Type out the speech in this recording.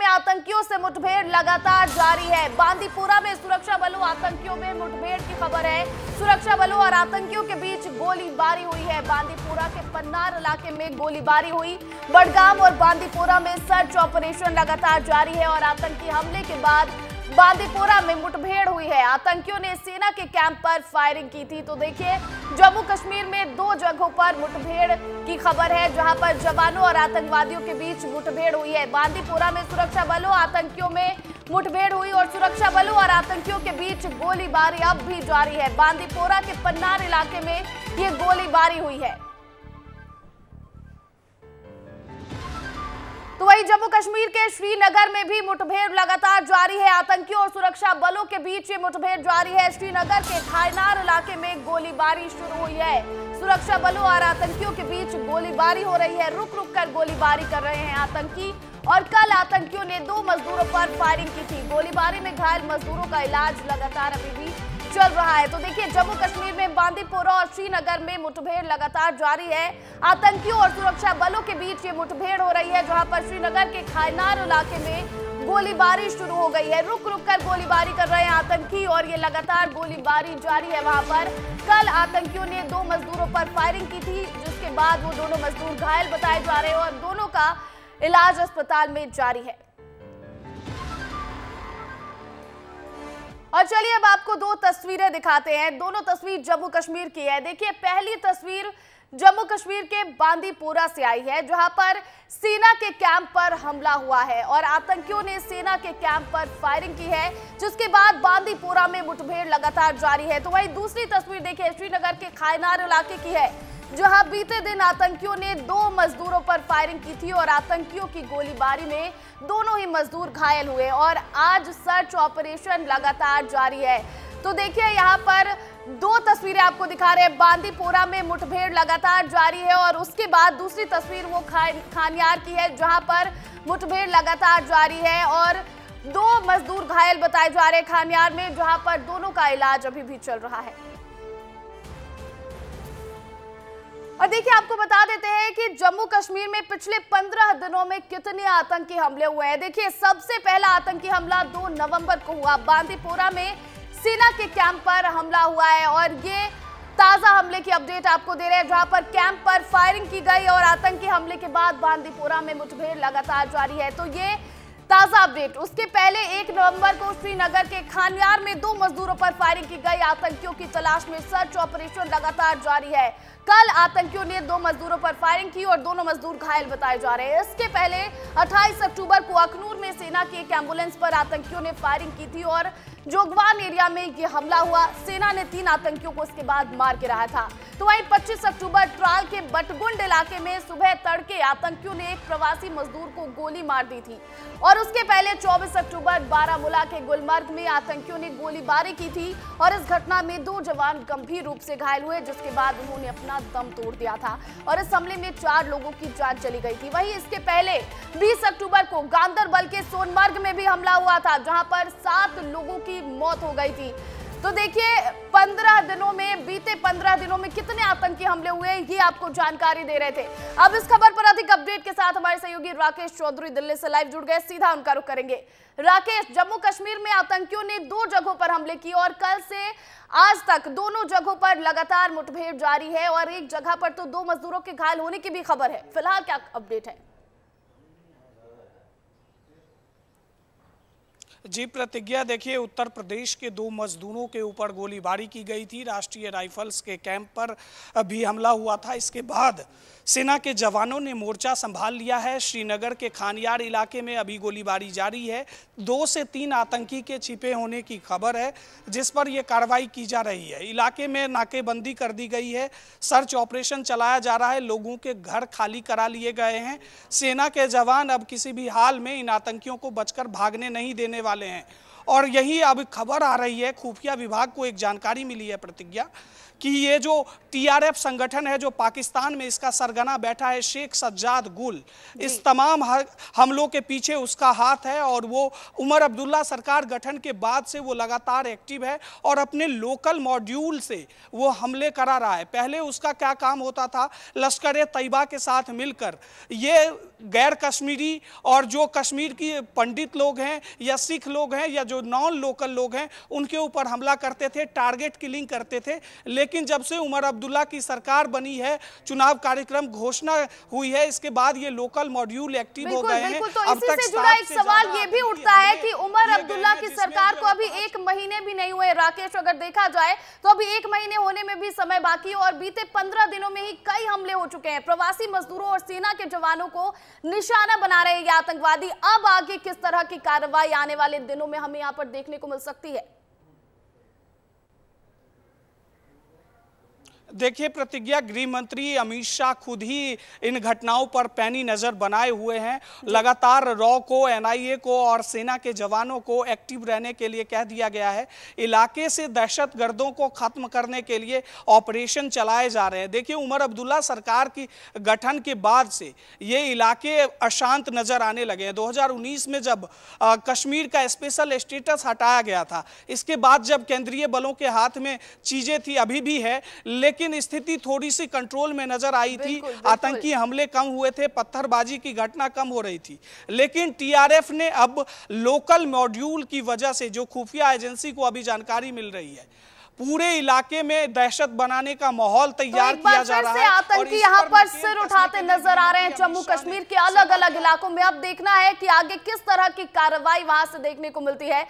में आतंकियों से मुठभेड़ लगातार जारी है। बांदीपुरा में सुरक्षा बलों आतंकियों में मुठभेड़ की खबर है। सुरक्षा बलों और आतंकियों के बीच गोलीबारी हुई है। बांदीपुरा के पन्नार इलाके में गोलीबारी हुई। बड़गाम और बांदीपुरा में सर्च ऑपरेशन लगातार जारी है और आतंकी हमले के बाद बांदीपुरा में मुठभेड़ हुई है। आतंकियों ने सेना के कैंप पर फायरिंग की थी। तो देखिए, जम्मू कश्मीर में 2 जगहों पर मुठभेड़ की खबर है, जहां पर जवानों और आतंकवादियों के बीच मुठभेड़ हुई है। बांदीपुरा में सुरक्षा बलों आतंकियों में मुठभेड़ हुई और सुरक्षा बलों और आतंकियों के बीच गोलीबारी अब भी जारी है। बांदीपुरा के पन्नार इलाके में ये गोलीबारी हुई है। तो वहीं जम्मू कश्मीर के श्रीनगर में भी मुठभेड़ लगातार जारी है। आतंकियों और सुरक्षा बलों के बीच ये मुठभेड़ जारी है। श्रीनगर के खायनार इलाके में गोलीबारी शुरू हुई है। सुरक्षा बलों और आतंकियों के बीच गोलीबारी हो रही है। रुक रुक कर गोलीबारी कर रहे हैं आतंकी और कल आतंकियों ने 2 मजदूरों पर फायरिंग की थी। गोलीबारी में घायल मजदूरों का इलाज लगातार अभी भी चल रहा है। तो देखिए, जम्मू कश्मीर में बांदीपुरा और श्रीनगर में मुठभेड़ लगातार जारी है। आतंकियों और सुरक्षा बलों के बीच ये मुठभेड़ हो रही है, जहां पर श्रीनगर के खायनार इलाके में गोलीबारी शुरू हो गई है। रुक रुक कर गोलीबारी कर रहे हैं आतंकी और ये लगातार गोलीबारी जारी है। वहां पर कल आतंकियों ने 2 मजदूरों पर फायरिंग की थी, जिसके बाद वो दोनों मजदूर घायल बताए जा रहे हैं और दोनों का इलाज अस्पताल में जारी है। और चलिए अब आपको 2 तस्वीरें दिखाते हैं। दोनों तस्वीर जम्मू कश्मीर की है। देखिए, पहली तस्वीर जम्मू कश्मीर के बांदीपुरा से आई है, जहां पर सेना के कैंप पर हमला हुआ है और आतंकियों ने सेना के कैंप पर फायरिंग की है, जिसके बाद बांदीपुरा में मुठभेड़ लगातार जारी है। तो वहीं दूसरी तस्वीर देखिए, श्रीनगर के खायनार इलाके की है, जहां बीते दिन आतंकियों ने 2 मजदूरों पर फायरिंग की थी और आतंकियों की गोलीबारी में दोनों ही मजदूर घायल हुए और आज सर्च ऑपरेशन लगातार जारी है। तो देखिए, यहाँ पर 2 तस्वीरें आपको दिखा रहे हैं। बांदीपुरा में मुठभेड़ लगातार जारी है और उसके बाद दूसरी तस्वीर वो खानियार की है, जहां पर मुठभेड़ लगातार जारी है और 2 मजदूर घायल बताए जा रहे हैं खानियार में, जहां पर दोनों का इलाज अभी भी चल रहा है। और देखिए, आपको बता देते हैं कि जम्मू कश्मीर में पिछले 15 दिनों में कितने आतंकी हमले हुए हैं। देखिए, सबसे पहला आतंकी हमला 2 नवंबर को हुआ। बांदीपुरा में सेना के कैंप पर हमला हुआ है और ये ताजा हमले की अपडेट आपको दे रहे हैं, जहां पर कैंप पर फायरिंग की गई और आतंकी हमले के बाद बांदीपुरा में मुठभेड़ लगातार जारी है। तो ये ताजा अपडेट। उसके पहले 1 नवंबर को श्रीनगर के खानियार में 2 मजदूरों पर फायरिंग की गई। आतंकियों की तलाश में सर्च ऑपरेशन लगातार जारी है। कल आतंकियों ने 2 मजदूरों पर फायरिंग की और दोनों मजदूर घायल बताए जा रहे हैं। इसके पहले 28 अक्टूबर को अखनूर में सेना की एक एम्बुलेंस पर आतंकियों ने फायरिंग की थी और जोगवान एरिया में ये हमला हुआ। सेना ने 3 आतंकियों को इसके बाद मार के रहा था। तो वहीं 25 अक्टूबर ट्राल के बटगुंड इलाके में सुबह तड़के आतंकियों ने एक प्रवासी मजदूर को गोली मार दी थी और उसके पहले 24 अक्टूबर बारामूला के गुलमर्ग में आतंकियों ने गोलीबारी की थी और इस घटना में 2 जवान गंभीर रूप से घायल हुए, जिसके बाद उन्होंने अपना दम तोड़ दिया था और इस हमले में 4 लोगों की जान चली गई थी। वहीं इसके पहले 20 अक्टूबर को गांदरबल के सोनमर्ग में भी हमला हुआ था, जहां पर 7 लोगों की मौत हो गई थी। तो देखिए, 15 दिनों में, बीते 15 दिनों में कितने आतंकी हमले हुए, ये आपको जानकारी दे रहे थे। अब इस खबर पर अधिक अपडेट के साथ हमारे सहयोगी राकेश चौधरी दिल्ली से लाइव जुड़ गए, सीधा उनका रुख करेंगे। राकेश, जम्मू कश्मीर में आतंकियों ने 2 जगहों पर हमले किए और कल से आज तक दोनों जगहों पर लगातार मुठभेड़ जारी है और एक जगह पर तो 2 मजदूरों के घायल होने की भी खबर है। फिलहाल क्या अपडेट है? जी प्रतिज्ञा, देखिए, उत्तर प्रदेश के 2 मजदूरों के ऊपर गोलीबारी की गई थी। राष्ट्रीय राइफल्स के कैंप पर भी हमला हुआ था। इसके बाद सेना के जवानों ने मोर्चा संभाल लिया है। श्रीनगर के खानियार इलाके में अभी गोलीबारी जारी है। 2 से 3 आतंकी के छिपे होने की खबर है, जिस पर यह कार्रवाई की जा रही है। इलाके में नाकेबंदी कर दी गई है, सर्च ऑपरेशन चलाया जा रहा है, लोगों के घर खाली करा लिए गए हैं। सेना के जवान अब किसी भी हाल में इन आतंकियों को बचकर भागने नहीं देने वाले हैं और यही अब खबर आ रही है, खुफिया विभाग को एक जानकारी मिली है प्रतिज्ञा, कि ये जो टीआरएफ संगठन है जो पाकिस्तान में इसका सरगना बैठा है शेख सज्जाद गुल, इस तमाम हमलों के पीछे उसका हाथ है। और वो उमर अब्दुल्ला सरकार गठन के बाद से वो लगातार एक्टिव है और अपने लोकल मॉड्यूल से वो हमले करा रहा है। पहले उसका क्या काम होता था, लश्कर तैयबा के साथ मिलकर ये गैर कश्मीरी और जो कश्मीर की पंडित लोग हैं या सिख लोग हैं या जो नॉन लोकल लोग हैं उनके ऊपर हमला करते थे, टारगेट किलिंग करते थे। लेकिन जब से उमर अब्दुल्ला की सरकार बनी है, चुनाव कार्यक्रम घोषणा हुई है, इसके बाद ये लोकल मॉड्यूल एक्टिव हो गए हैं। तो इसी से जुड़ा एक सवाल ये भी उठता है कि उमर अब्दुल्ला की सरकार को अभी 1 महीने भी नहीं हुए राकेश, अगर देखा जाए तो अभी 1 महीने होने में भी समय बाकी है और बीते 15 दिनों में ही कई हमले हो चुके हैं। प्रवासी मजदूरों और सेना के जवानों को निशाना बना रहे हैं ये आतंकवादी। अब आगे किस तरह की कार्रवाई आने वाले दिनों में हमें यहाँ पर देखने को मिल सकती है? देखिए प्रतिज्ञा, गृह मंत्री अमित शाह खुद ही इन घटनाओं पर पैनी नजर बनाए हुए हैं। लगातार रॉ को, एनआईए को और सेना के जवानों को एक्टिव रहने के लिए कह दिया गया है। इलाके से दहशतगर्दों को खत्म करने के लिए ऑपरेशन चलाए जा रहे हैं। देखिए उमर अब्दुल्ला सरकार की गठन के बाद से ये इलाके अशांत नजर आने लगे हैं। 2019 में जब कश्मीर का स्पेशल स्टेटस हटाया गया था, इसके बाद जब केंद्रीय बलों के हाथ में चीजें थी, अभी भी है, लेकिन स्थिति थोड़ी सी कंट्रोल में नजर आई थी। आतंकी हमले कम हुए थे, पत्थरबाजी की घटना कम हो रही थी। लेकिन टीआरएफ ने अब लोकल मॉड्यूल की वजह से, जो खुफिया एजेंसी को अभी जानकारी मिल रही है, पूरे इलाके में दहशत बनाने का माहौल तैयार किया जा रहा है। आतंकी यहाँ पर सिर उठाते नजर आ रहे हैं जम्मू कश्मीर के अलग अलग इलाकों में। अब देखना है कि आगे किस तरह की कार्रवाई वहां से देखने को मिलती है।